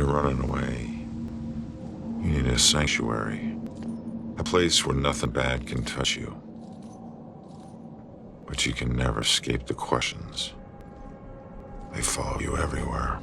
you're running away. You need a sanctuary. A place where nothing bad can touch you. But you can never escape the questions. They follow you everywhere.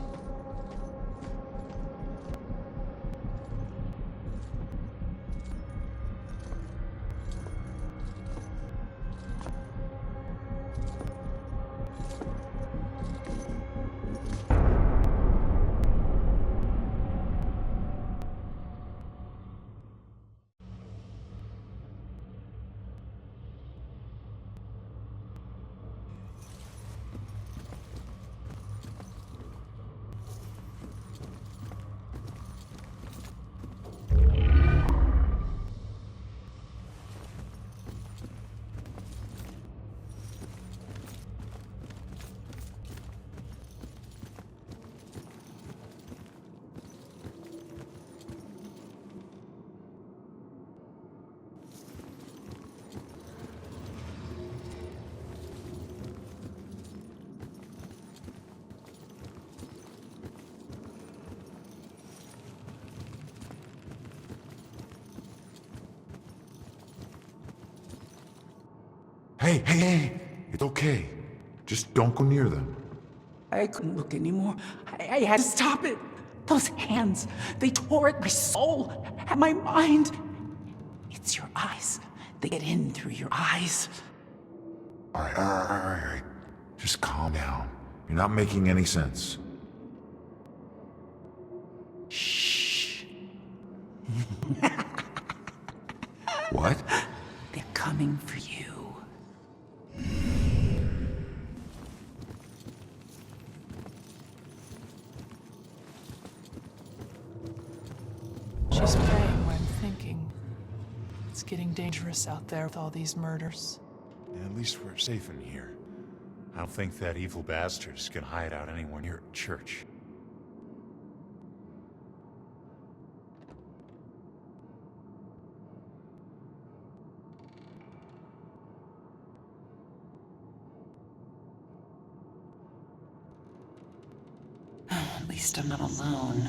Hey, it's okay. Just don't go near them. I couldn't look anymore. I had to stop it. Those hands, they tore at my soul, at my mind. It's your eyes. They get in through your eyes. All right. Just calm down. You're not making any sense. Shh. What? They're coming for you. She's praying where I'm thinking. It's getting dangerous out there with all these murders. Yeah, at least we're safe in here. I don't think that evil bastard's gonna hide out anywhere near a church. At least I'm not alone.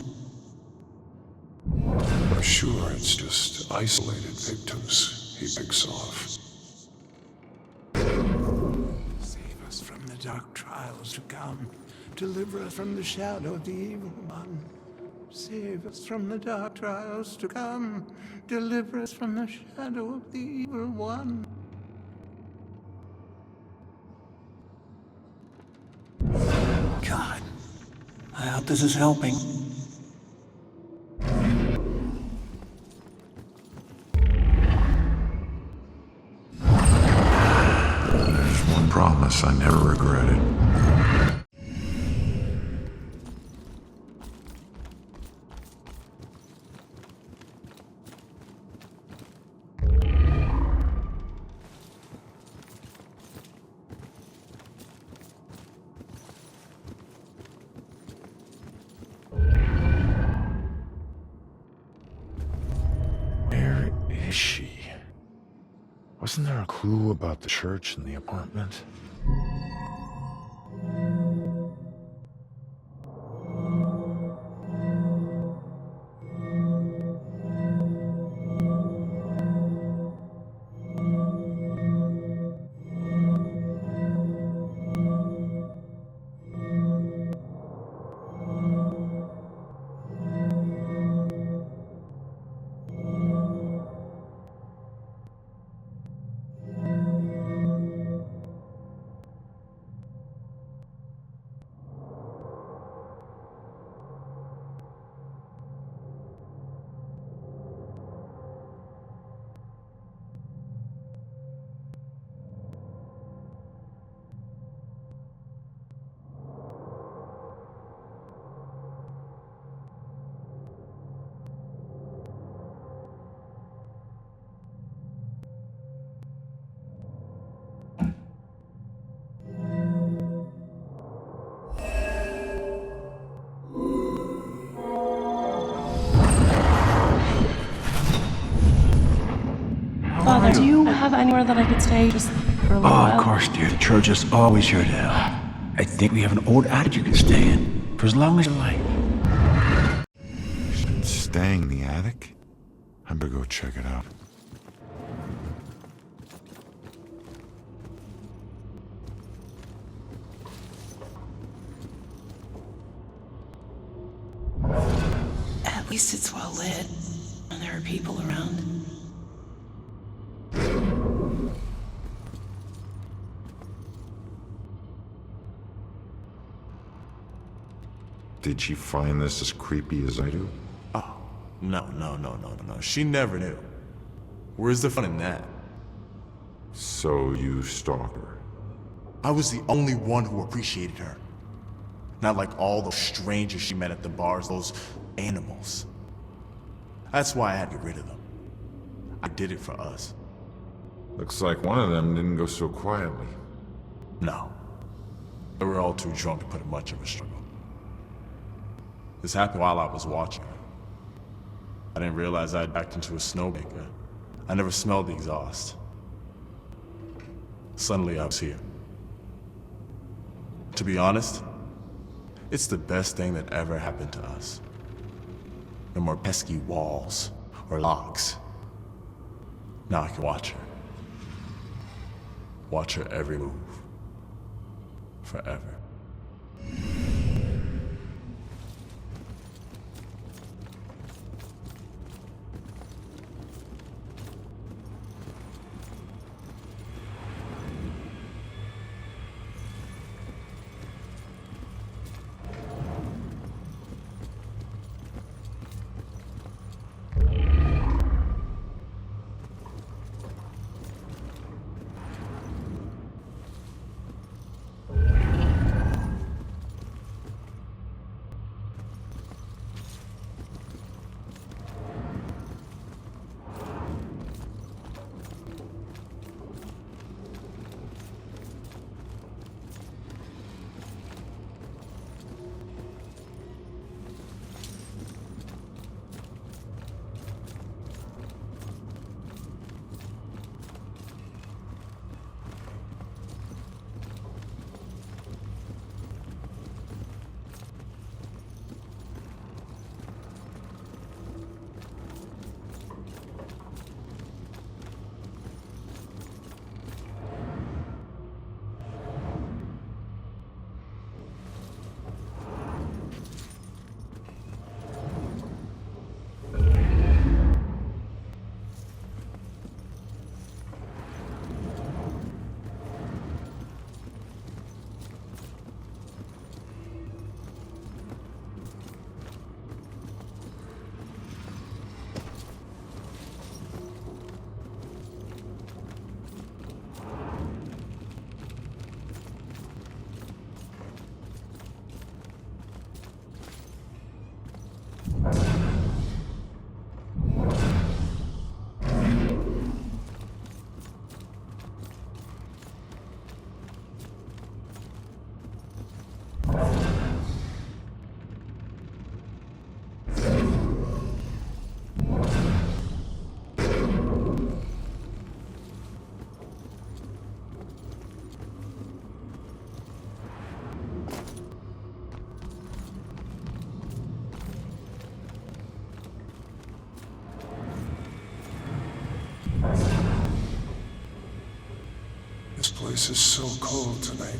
I'm sure it's just isolated victims he picks off. Save us from the dark trials to come. Deliver us from the shadow of the evil one. Save us from the dark trials to come. Deliver us from the shadow of the evil one. God, I hope this is helping. There's one promise I never regretted. Where is she? Wasn't there a clue about the church in the apartment? Father, do you have anywhere that I could stay just for a little while? Of course, dear. The church is always here to help. I think we have an old attic you can stay in for as long as you like. staying in the attic? I better go check it out. At least it's well lit, and there are people around. Did she find this as creepy as I do? Oh, no. She never knew. Where's the fun in that? So you stalk her? I was the only one who appreciated her. Not like all those strangers she met at the bars, those animals. That's why I had to get rid of them. I did it for us. Looks like one of them didn't go so quietly. No. They were all too drunk to put up much of a struggle. This happened while I was watching her. I didn't realize I'd backed into a snowmaker. I never smelled the exhaust. Suddenly I was here. To be honest, it's the best thing that ever happened to us. No more pesky walls or locks. Now I can watch her. Watch her every move. Forever. This place is so cold tonight.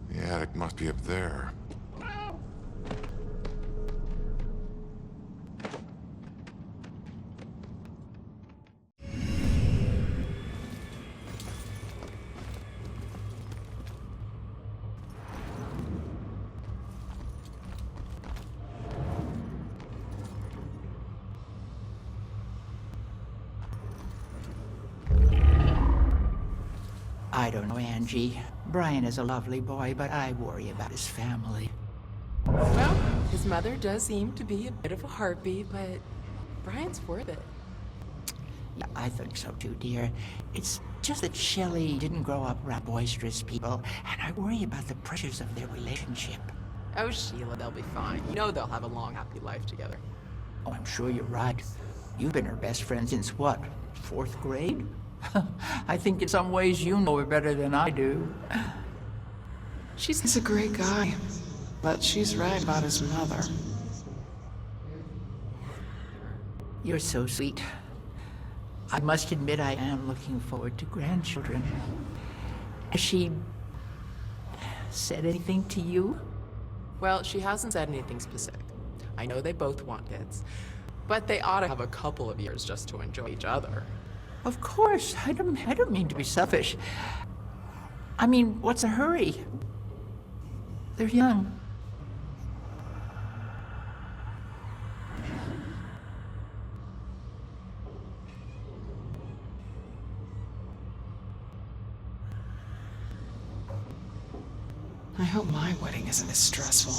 The attic must be up there. I don't know, Angie. Brian is a lovely boy, but I worry about his family. Well, his mother does seem to be a bit of a heartbeat, but Brian's worth it. Yeah, I think so too, dear. It's just that Shelley didn't grow up around boisterous people, and I worry about the pressures of their relationship. Oh, Sheila, they'll be fine. You know they'll have a long, happy life together. Oh, I'm sure you're right. You've been her best friend since what, 4th grade? I think in some ways you know her better than I do. He's a great guy, but she's right about his mother. You're so sweet. I must admit I am looking forward to grandchildren. Has she said anything to you? Well, she hasn't said anything specific. I know they both want kids, but they ought to have a couple of years just to enjoy each other. Of course. I don't mean to be selfish. I mean, what's a hurry? They're young. I hope my wedding isn't as stressful.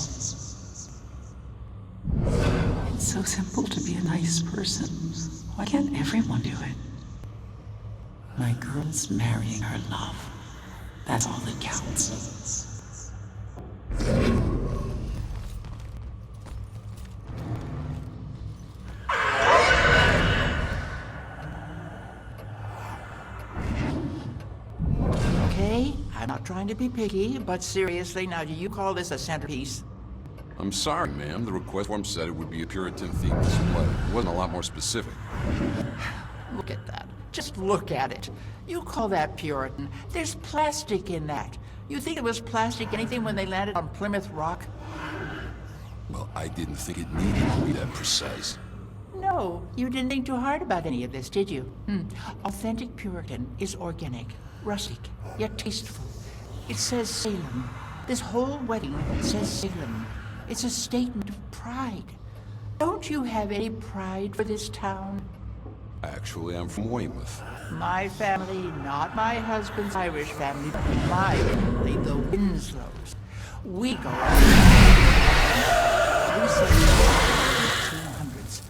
It's so simple to be a nice person. Why can't everyone do it? My girl's marrying her love. That's all that counts. Okay, I'm not trying to be picky, but seriously, now do you call this a centerpiece? I'm sorry, ma'am. The request form said it would be a Puritan-themed display. It wasn't a lot more specific. Look at that. Just look at it. You call that Puritan. There's plastic in that. You think it was plastic anything when they landed on Plymouth Rock? Well, I didn't think it needed to be that precise. No, you didn't think too hard about any of this, did you? Authentic Puritan is organic, rustic, yet tasteful. It says Salem. This whole wedding says Salem. It's a statement of pride. Don't you have any pride for this town? Actually, I'm from Weymouth. My family, not my husband's Irish family, but my family, the Winslows. We go out. We celebrate the 1800s.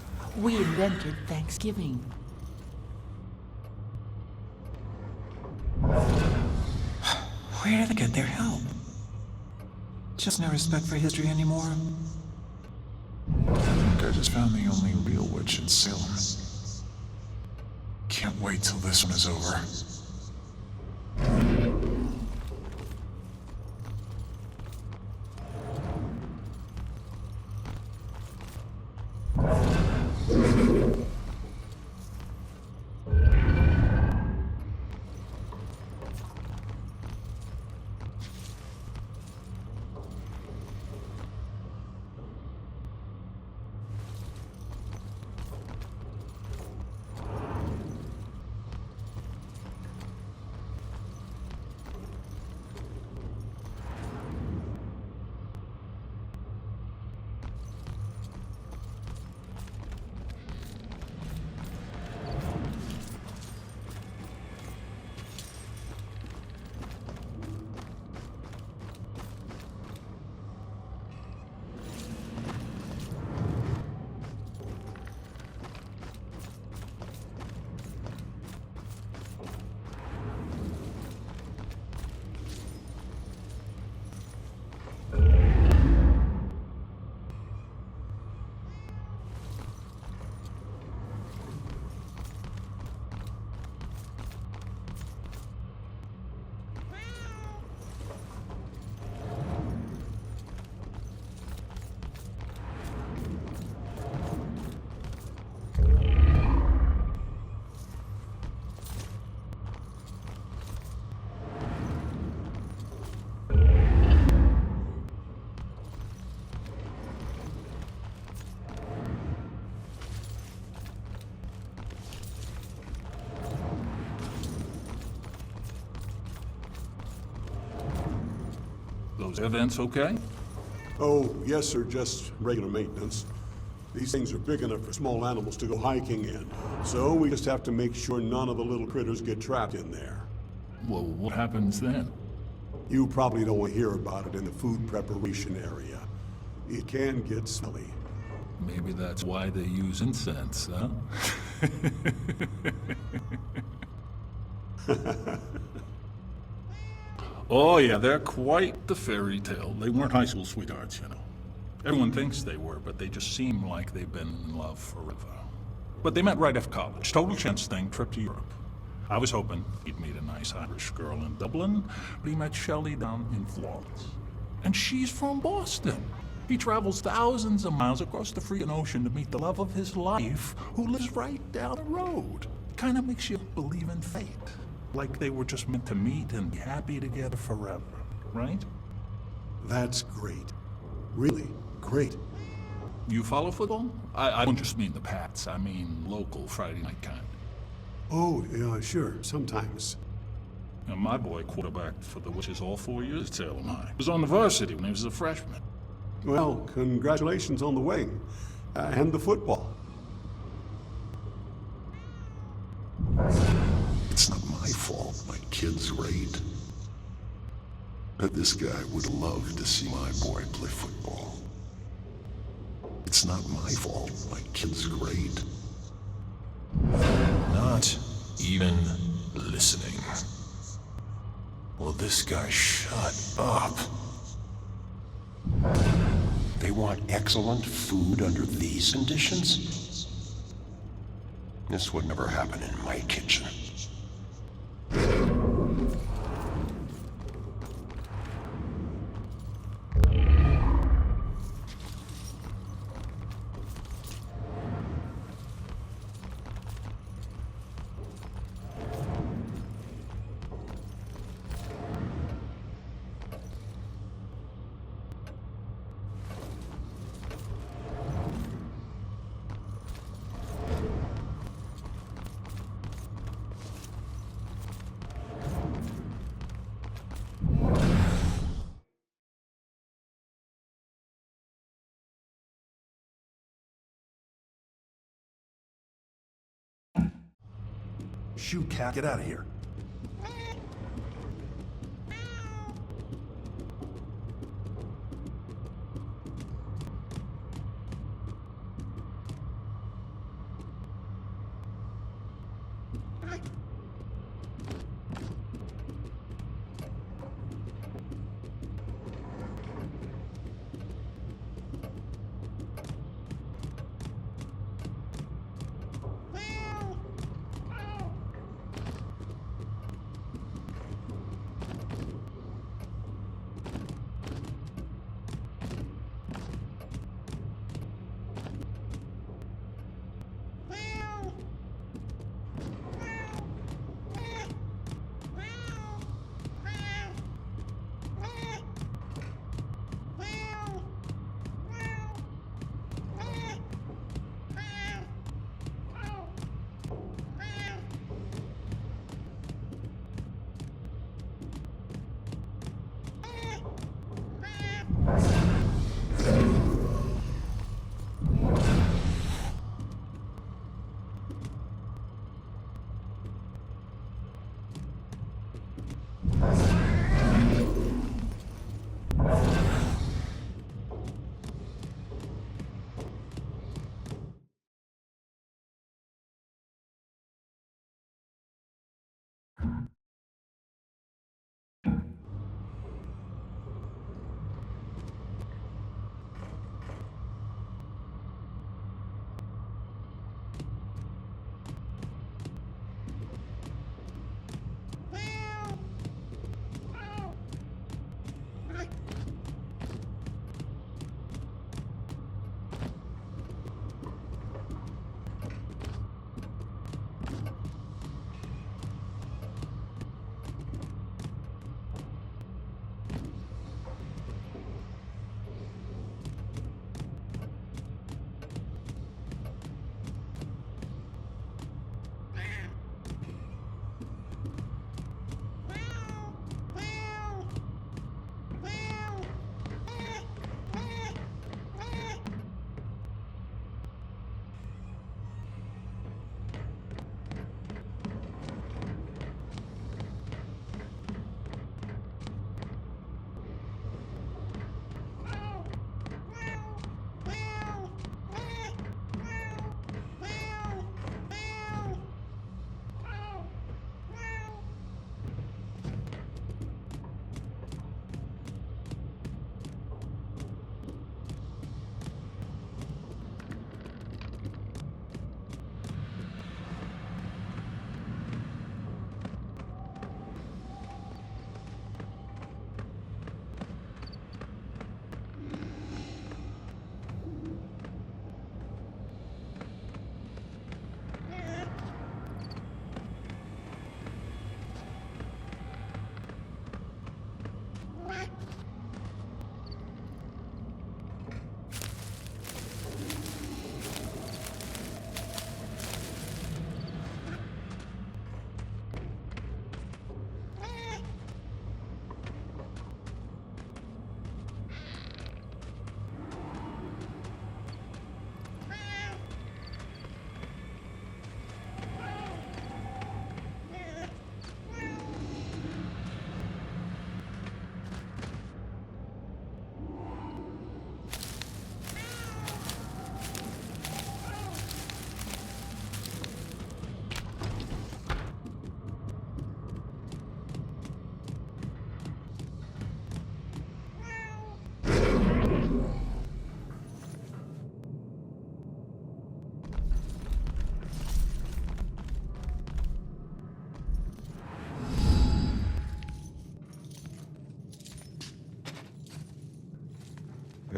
We invented Thanksgiving. Where do they get their help? Just no respect for history anymore. I think I just found the only real witch in Salem. Can't wait till this one is over. Those events okay? Oh, yes, sir, just regular maintenance. These things are big enough for small animals to go hiking in, so we just have to make sure none of the little critters get trapped in there. Well, what happens then? You probably don't hear about it in the food preparation area. It can get smelly. Maybe that's why they use incense, huh? Oh yeah, they're quite the fairy tale. They weren't high school sweethearts, you know. Everyone thinks they were, but they just seem like they've been in love forever. But they met right after college. Total chance thing, trip to Europe. I was hoping he'd meet a nice Irish girl in Dublin, but he met Shelley down in Florence. And she's from Boston. He travels thousands of miles across the freaking ocean to meet the love of his life, who lives right down the road. Kind of makes you believe in fate. Like they were just meant to meet and be happy together forever, right? That's great. Really great. You follow football? I don't just mean the Pats. I mean local Friday night kind. Oh, yeah, sure, sometimes. Now, my boy quarterbacked for the Witches all 4 years at Salem High. He was on the varsity when he was a freshman. Well, congratulations on the wing. And the football. It's not my fault my kid's great. But this guy would love to see my boy play football. It's not my fault my kid's great. Not even listening. Will this guy shut up? They want excellent food under these conditions? This would never happen in my kitchen. Shoot, Cat, get out of here.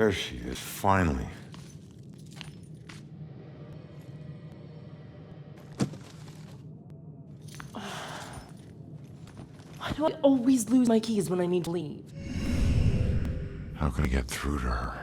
There she is, finally. Why do I always lose my keys when I need to leave? How can I get through to her?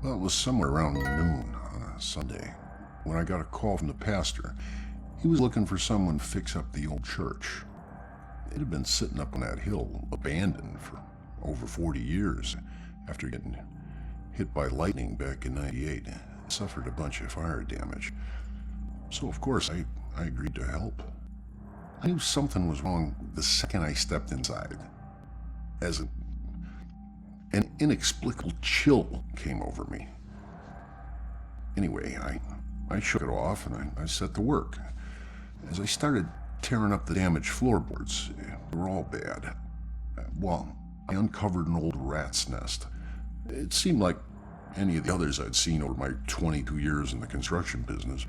Well, it was somewhere around noon on a Sunday when I got a call from the pastor. He was looking for someone to fix up the old church. It had been sitting up on that hill, abandoned for over 40 years after getting hit by lightning back in '98. It suffered a bunch of fire damage. So, of course, I agreed to help. I knew something was wrong the second I stepped inside. As an inexplicable chill came over me. Anyway, I shook it off and I set to work. As I started tearing up the damaged floorboards, they were all bad. Well, I uncovered an old rat's nest. It seemed like any of the others I'd seen over my 22 years in the construction business,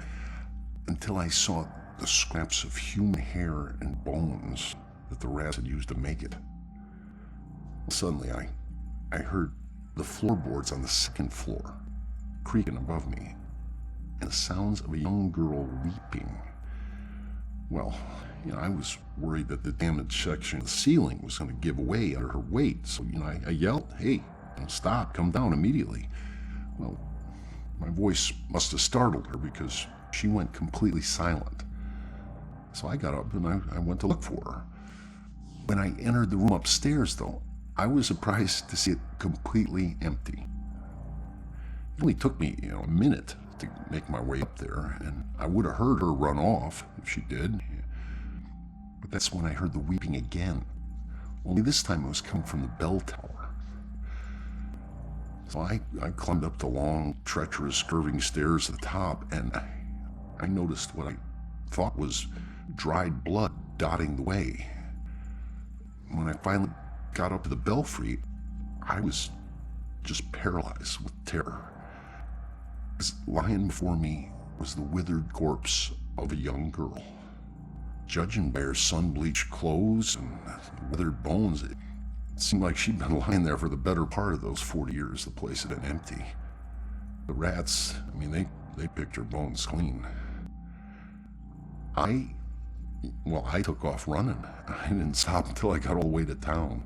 until I saw the scraps of human hair and bones that the rats had used to make it. Suddenly, I heard the floorboards on the second floor creaking above me, and the sounds of a young girl weeping. Well, I was worried that the damaged section of the ceiling was going to give way under her weight, so, I yelled, "Hey, stop, come down immediately." Well, my voice must have startled her because she went completely silent. So I got up and I went to look for her. When I entered the room upstairs, though, I was surprised to see it completely empty. It only took me, a minute to make my way up there, and I would have heard her run off if she did. But that's when I heard the weeping again. Only this time it was coming from the bell tower. So I climbed up the long, treacherous, curving stairs to the top, and I noticed what I thought was dried blood dotting the way. When I finally got up to the belfry, I was just paralyzed with terror. Because lying before me was the withered corpse of a young girl. Judging by her sun-bleached clothes and withered bones, it seemed like she'd been lying there for the better part of those 40 years the place had been empty. The rats, they picked her bones clean. I Well, I took off running. I didn't stop until I got all the way to town.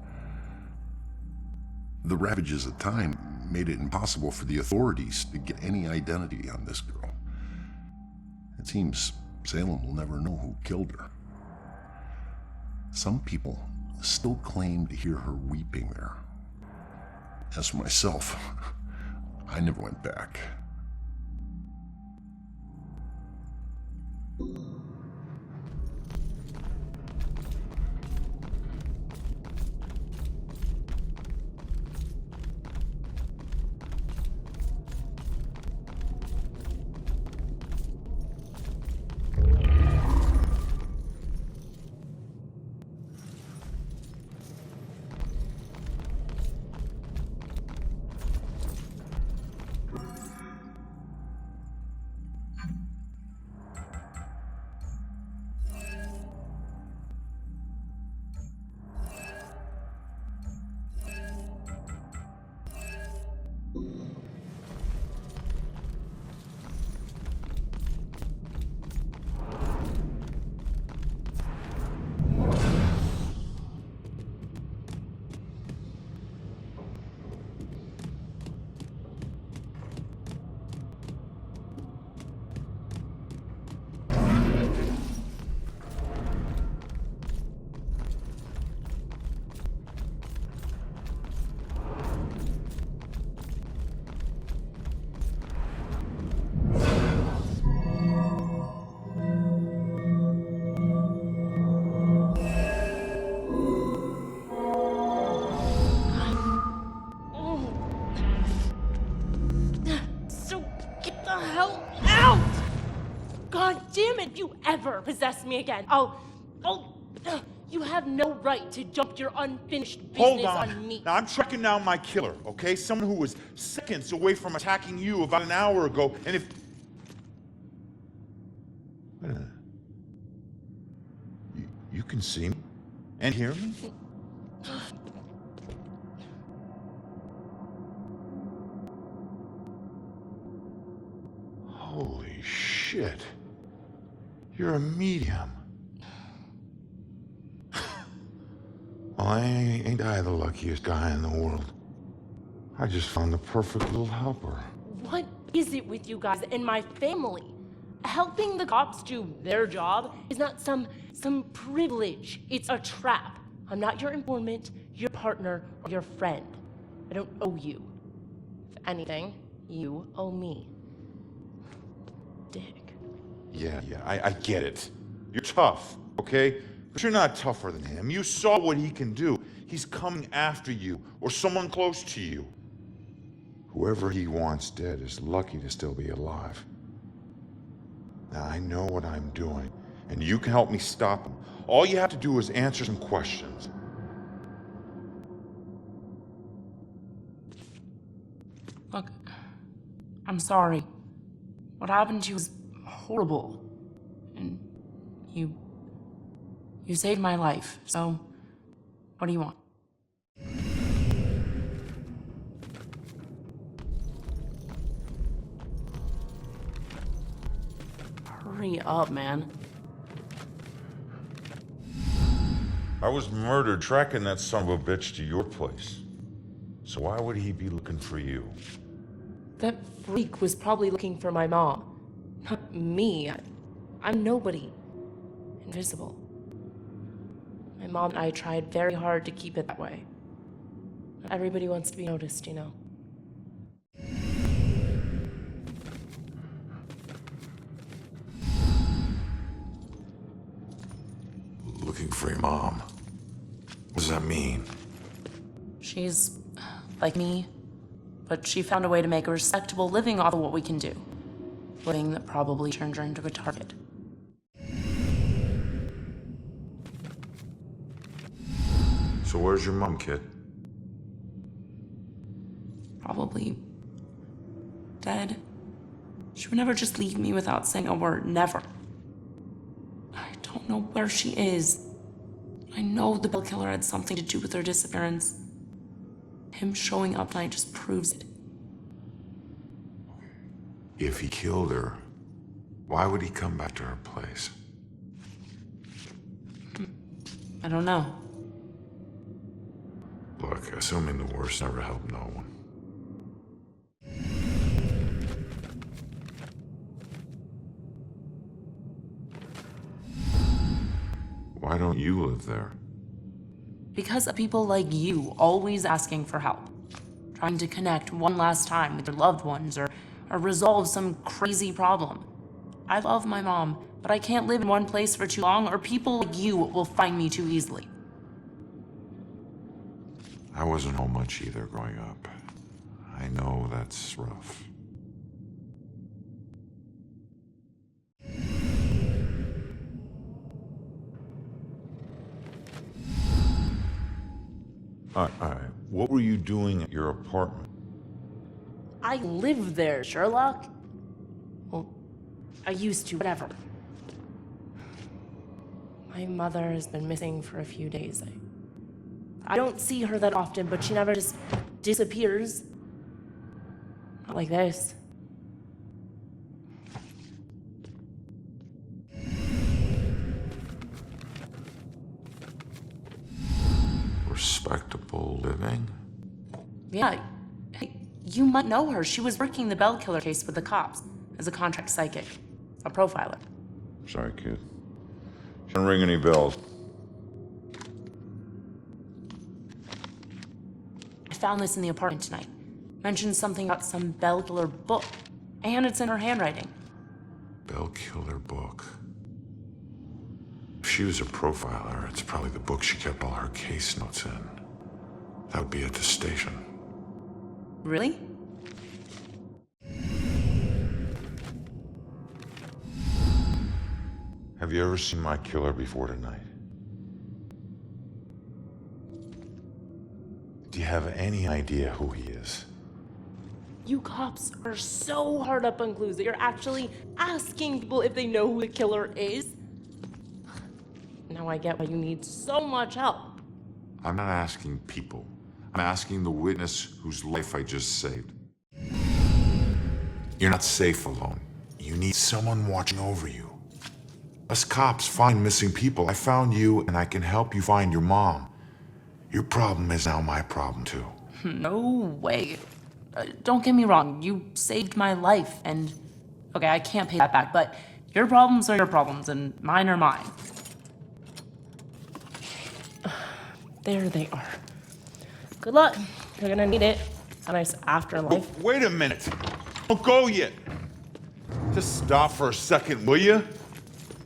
The ravages of time made it impossible for the authorities to get any identity on this girl. It seems Salem will never know who killed her. Some people still claim to hear her weeping there. As for myself, I never went back. If you ever possess me again, you have no right to dump your unfinished business on me. Now, I'm tracking down my killer, okay? Someone who was seconds away from attacking you about an hour ago, and if... Wait a minute. You can see me and hear me? Holy shit. You're a medium. Well, ain't I the luckiest guy in the world? I just found the perfect little helper. What is it with you guys and my family? Helping the cops do their job is not some privilege. It's a trap. I'm not your informant, your partner, or your friend. I don't owe you. If anything, you owe me. Dick. Yeah, I get it. You're tough, okay? But you're not tougher than him. You saw what he can do. He's coming after you, or someone close to you. Whoever he wants dead is lucky to still be alive. Now, I know what I'm doing, and you can help me stop him. All you have to do is answer some questions. Look, I'm sorry. What happened to you was horrible. And you saved my life, so what do you want? Hurry up, man. I was murdered tracking that son of a bitch to your place. So why would he be looking for you? That freak was probably looking for my mom. Not me. I'm nobody. Invisible. My mom and I tried very hard to keep it that way. Not everybody wants to be noticed, you know. Looking for your mom. What does that mean? She's like me, but she found a way to make a respectable living off of what we can do. Living that probably turned her into a target. So where's your mom, kid? Probably dead. She would never just leave me without saying a word. Never. I don't know where she is. I know the Bill killer had something to do with her disappearance. Him showing up tonight just proves it. If he killed her, why would he come back to her place? I don't know. Look, assuming the worst never helped no one. Why don't you live there? Because of people like you always asking for help. Trying to connect one last time with your loved ones or resolve some crazy problem. I love my mom, but I can't live in one place for too long or people like you will find me too easily. I wasn't home much either growing up. I know that's rough. All right. What were you doing at your apartment? I live there, Sherlock. Well, I used to, whatever. My mother has been missing for a few days. I don't see her that often, but she never just disappears. Not like this. Respectable living? Yeah, you might know her. She was working the Bell killer case with the cops as a contract psychic, a profiler. Sorry, kid. Don't ring any bells. I found this in the apartment tonight. Mentioned something about some Bell killer book, and it's in her handwriting. Bell killer book. If she was a profiler, it's probably the book she kept all her case notes in. That would be at the station. Really? Have you ever seen my killer before tonight? Do you have any idea who he is? You cops are so hard up on clues that you're actually asking people if they know who the killer is. Now I get why you need so much help. I'm not asking people. I'm asking the witness whose life I just saved. You're not safe alone. You need someone watching over you. Us cops find missing people. I found you, and I can help you find your mom. Your problem is now my problem, too. No way. Don't get me wrong, you saved my life, and okay, I can't pay that back, but your problems are your problems, and mine are mine. There they are. Good luck. You're gonna need it. A nice afterlife. Oh, wait a minute. Don't go yet. Just stop for a second, will you?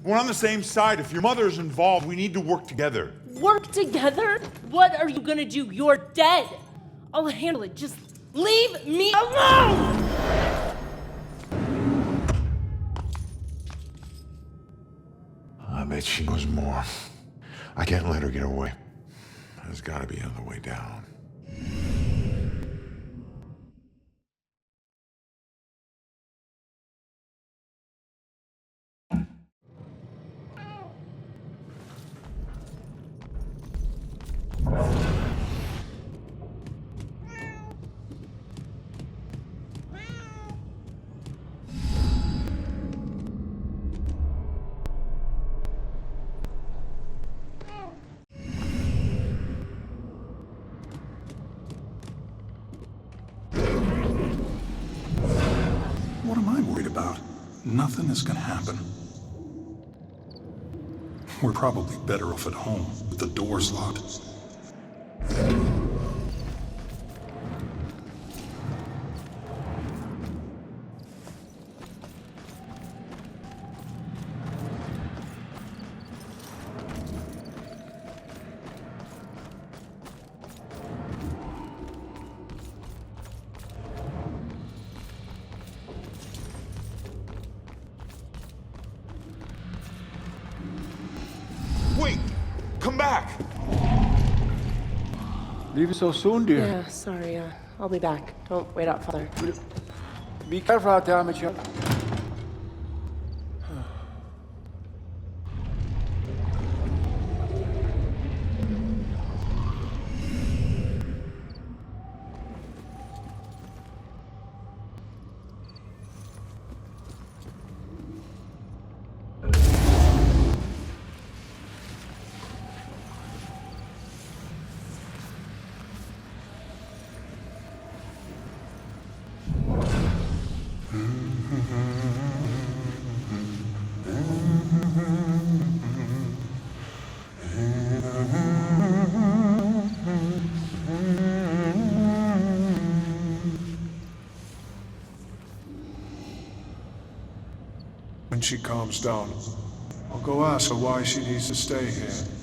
We're on the same side. If your mother is involved, we need to work together. Work together? What are you gonna do? You're dead. I'll handle it. Just leave me alone! I bet she knows more. I can't let her get away. There's gotta be another way down. What am I worried about? Nothing is gonna happen. We're probably better off at home with the doors locked. Wait! Come back! Leaving so soon, dear? Yeah, sorry. I'll be back. Don't wait out, Father. Be careful out there, Mitchell. she calms down, I'll go ask her why she needs to stay here.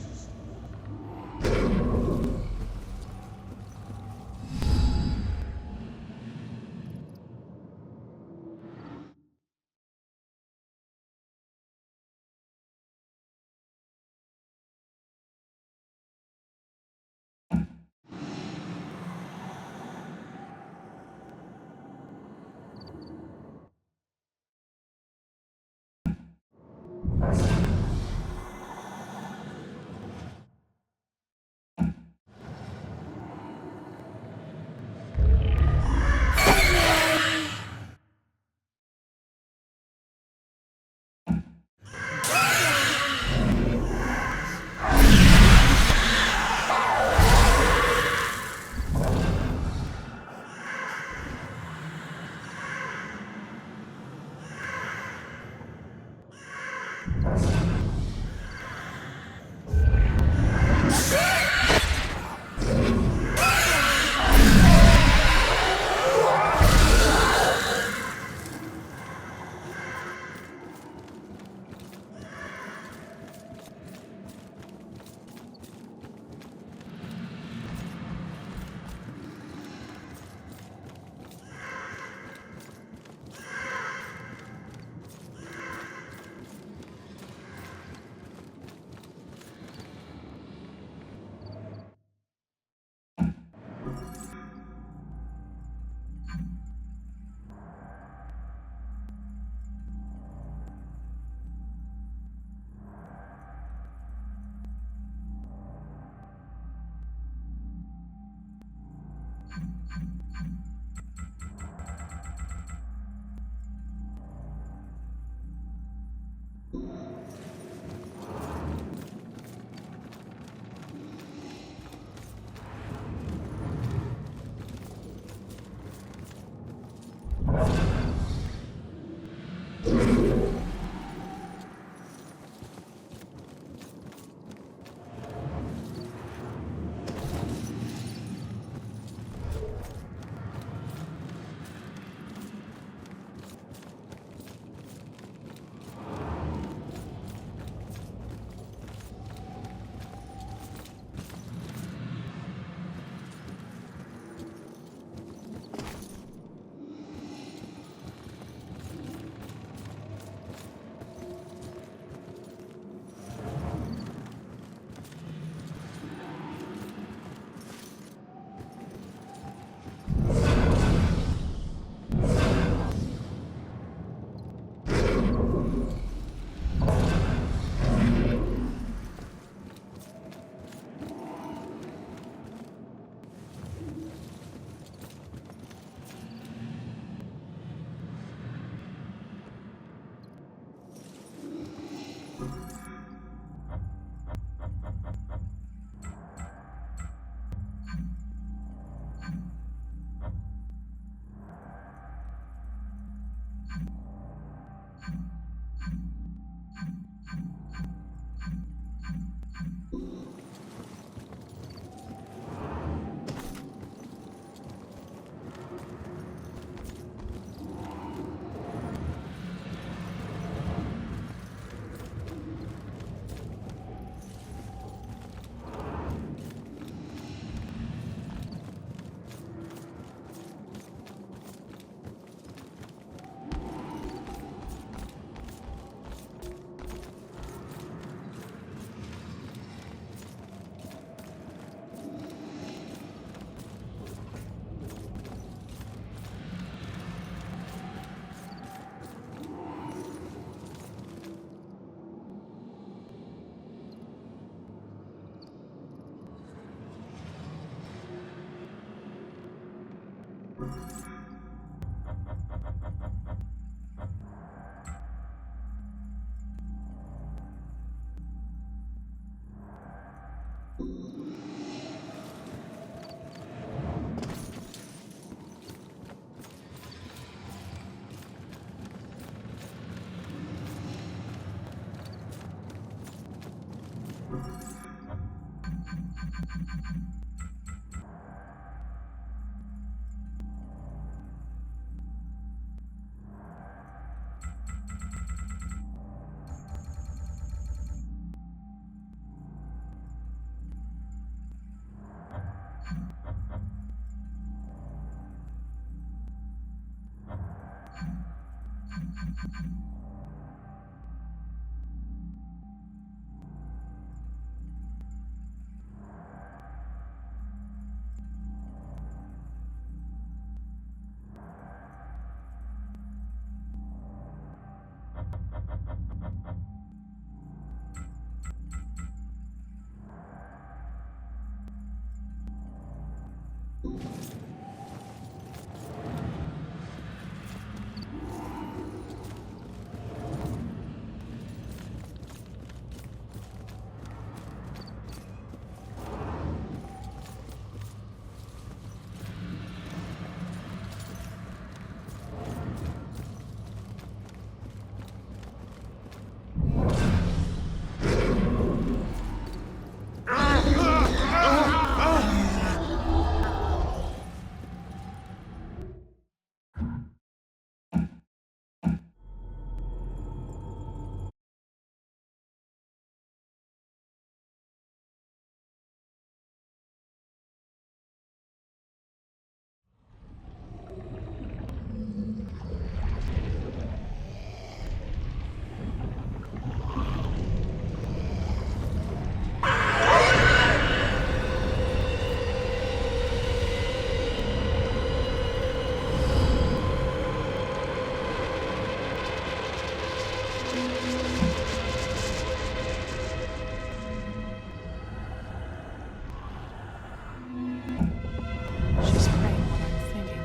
She's praying what I'm thinking.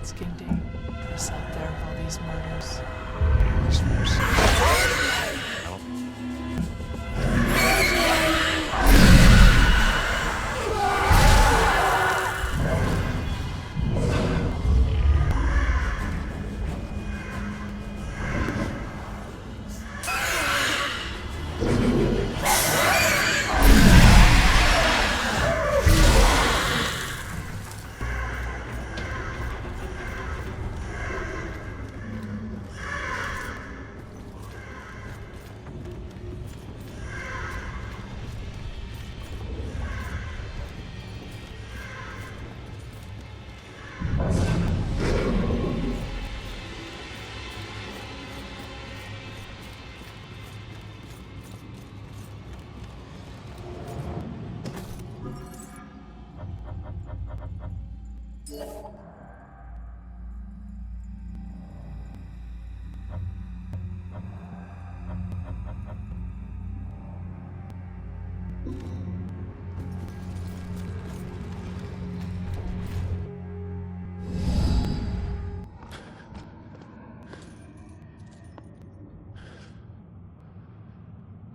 It's getting dangerous out there with all these murders.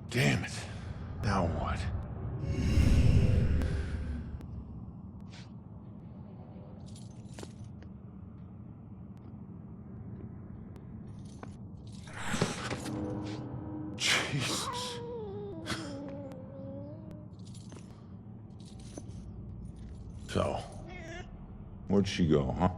Damn it. Now what? Jesus. So, where'd she go, huh?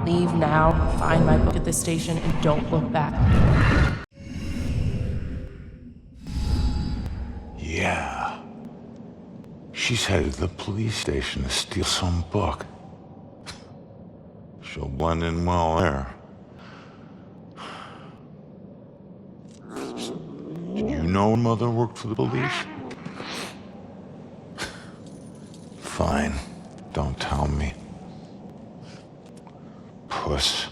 Leave now, find my book at the station, and don't look back. Yeah. She's headed to the police station to steal some book. She'll blend in well there. Did you know her mother worked for the police? Fine. Don't tell me. Puss.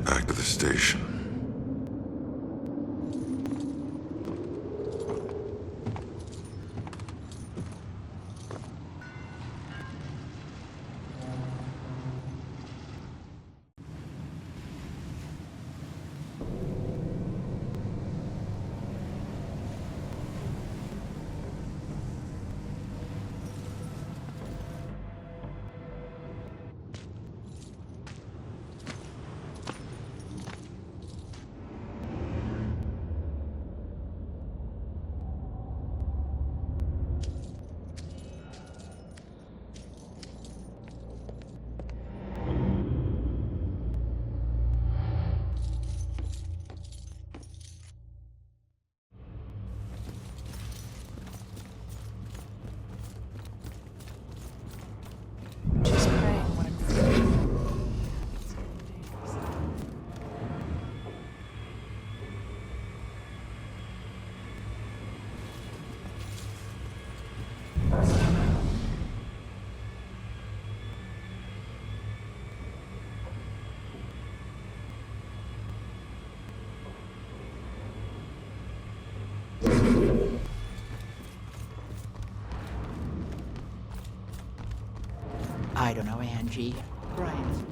back to the station. She's praying when I'm thinking. It's getting dangerous. I don't know, Angie. Brian.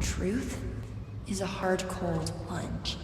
Truth is a hard, cold plunge.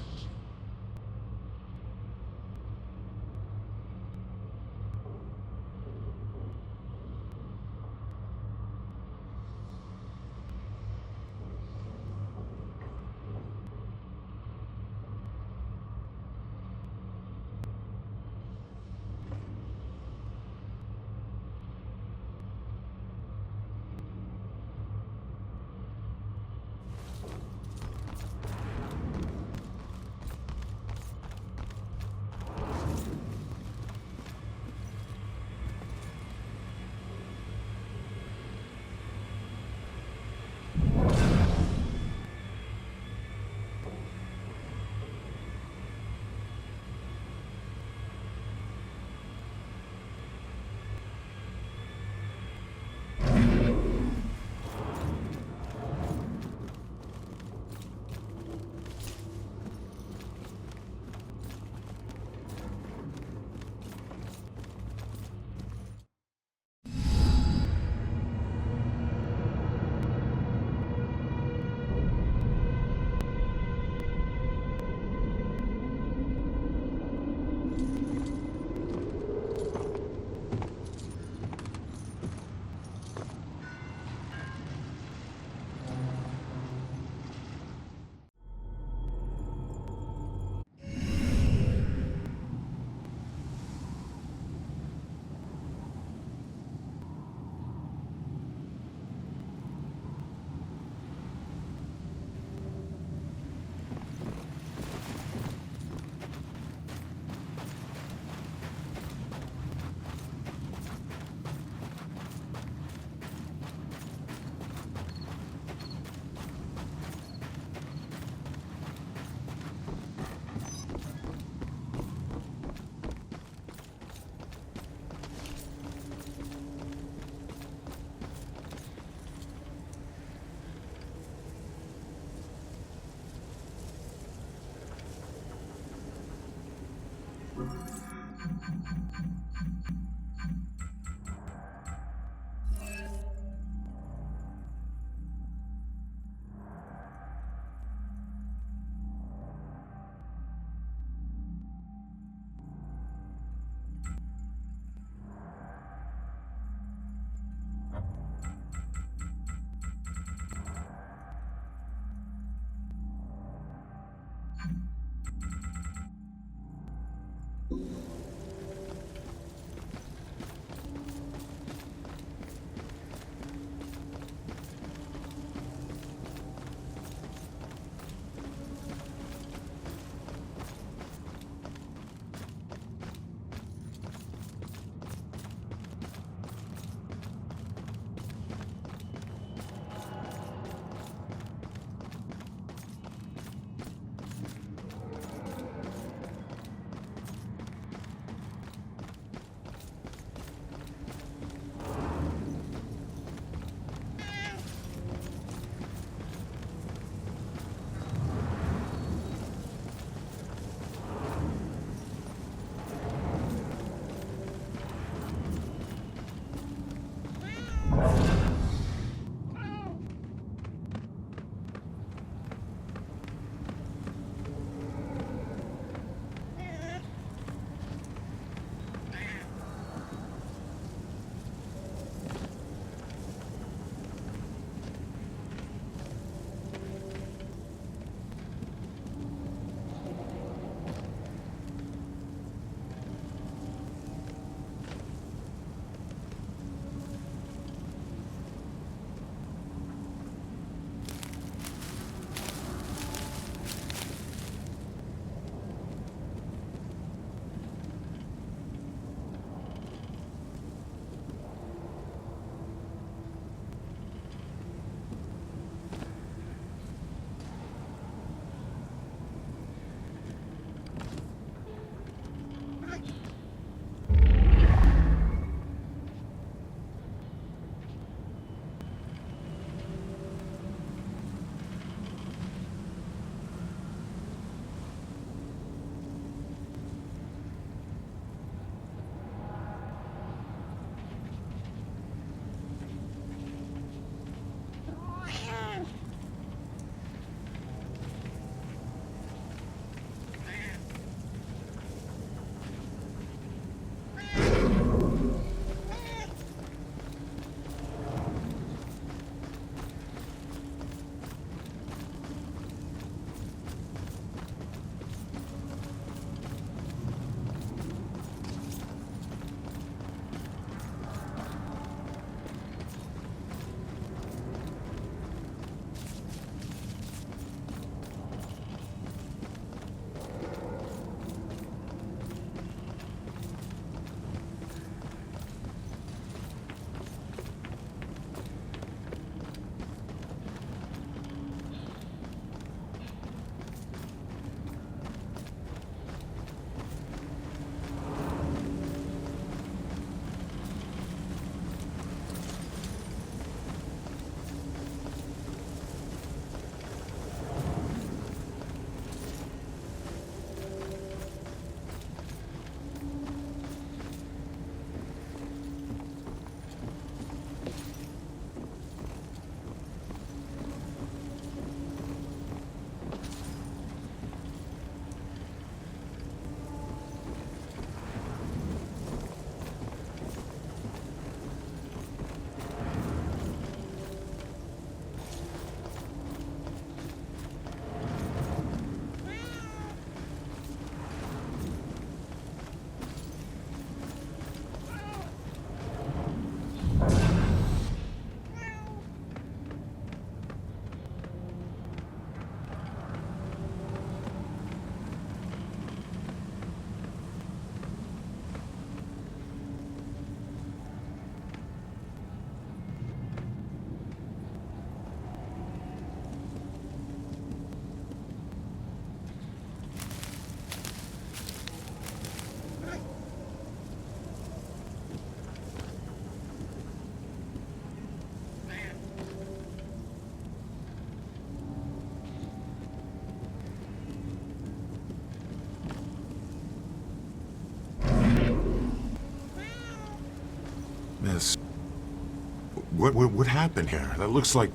What happened here? That looks like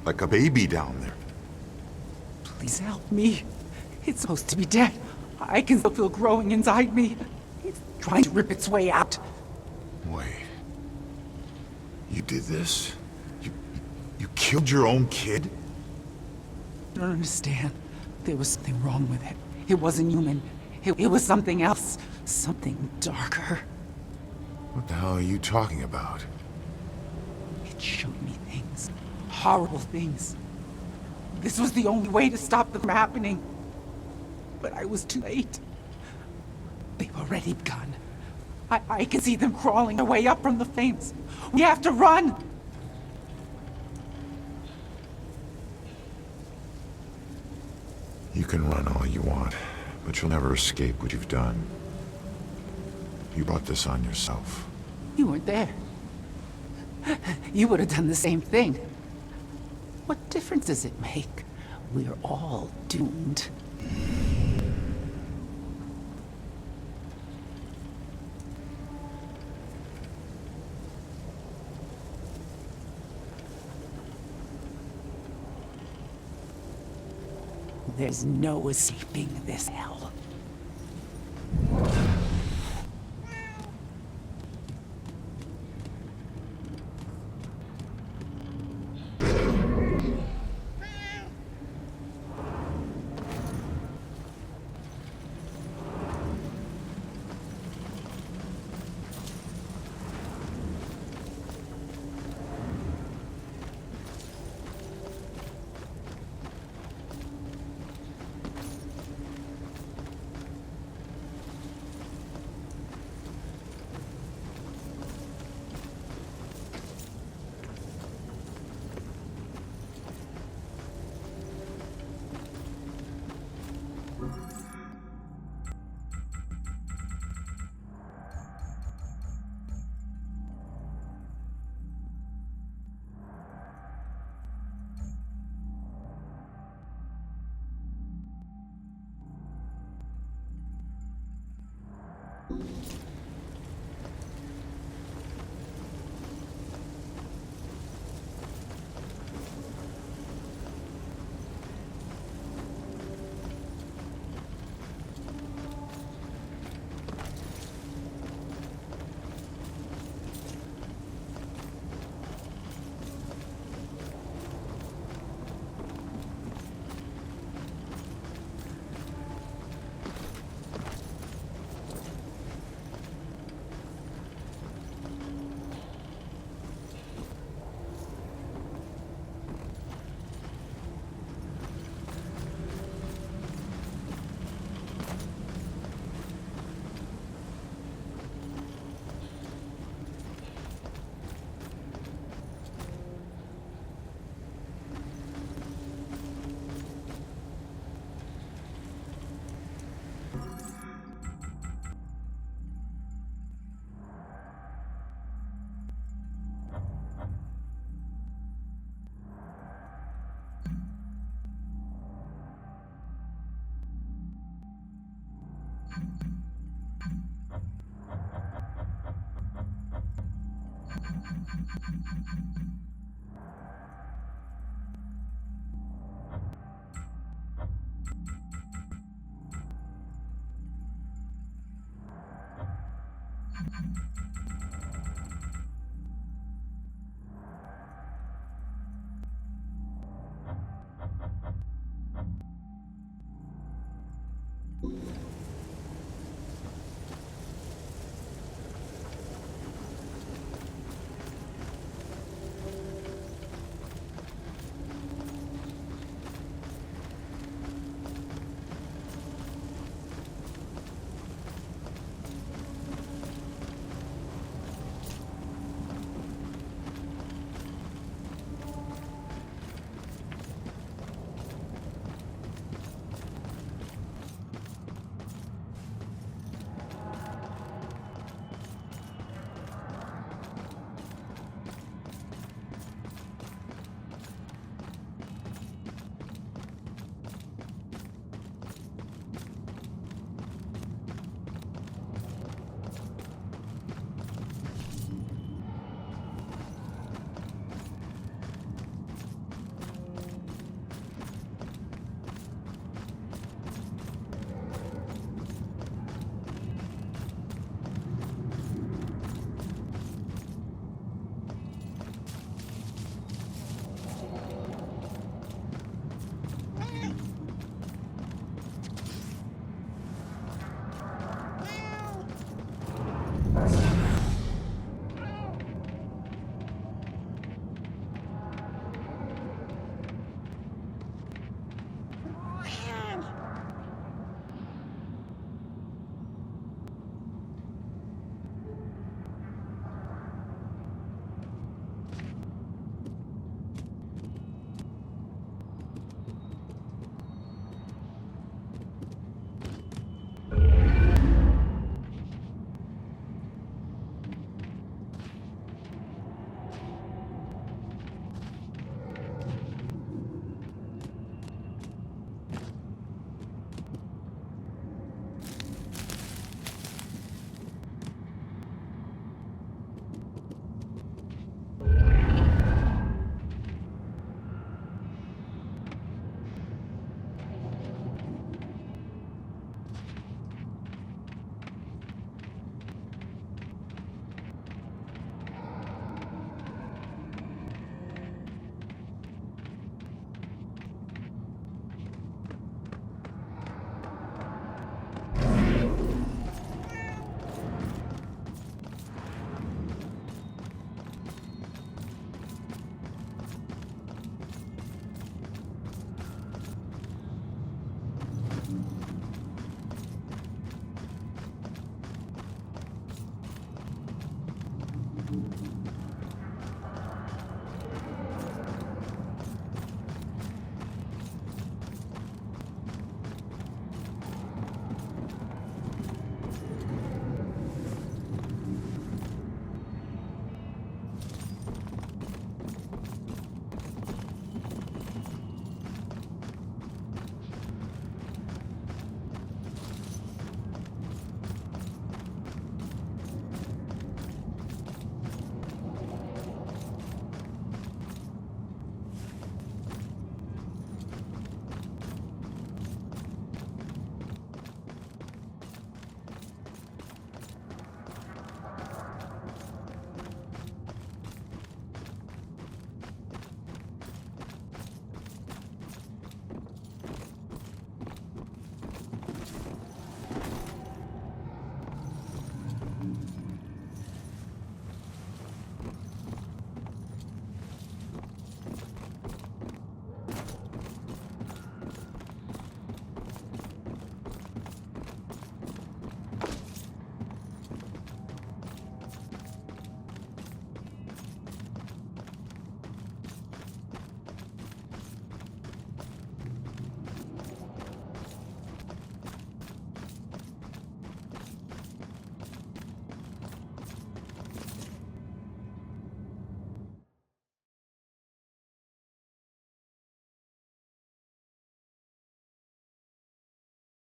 a baby down there. Please help me. It's supposed to be dead. I can still feel growing inside me. It's trying to rip its way out. Wait. You did this? You killed your own kid? I don't understand. There was something wrong with it. It wasn't human. It was something else. Something darker. What the hell are you talking about? It showed me things. Horrible things. This was the only way to stop them from happening. But I was too late. They've already begun. I can see them crawling their way up from the flames. We have to run! You can run all you want, but you'll never escape what you've done. You brought this on yourself. You weren't there. You would have done the same thing. What difference does it make? We're all doomed. There's no escaping this hell.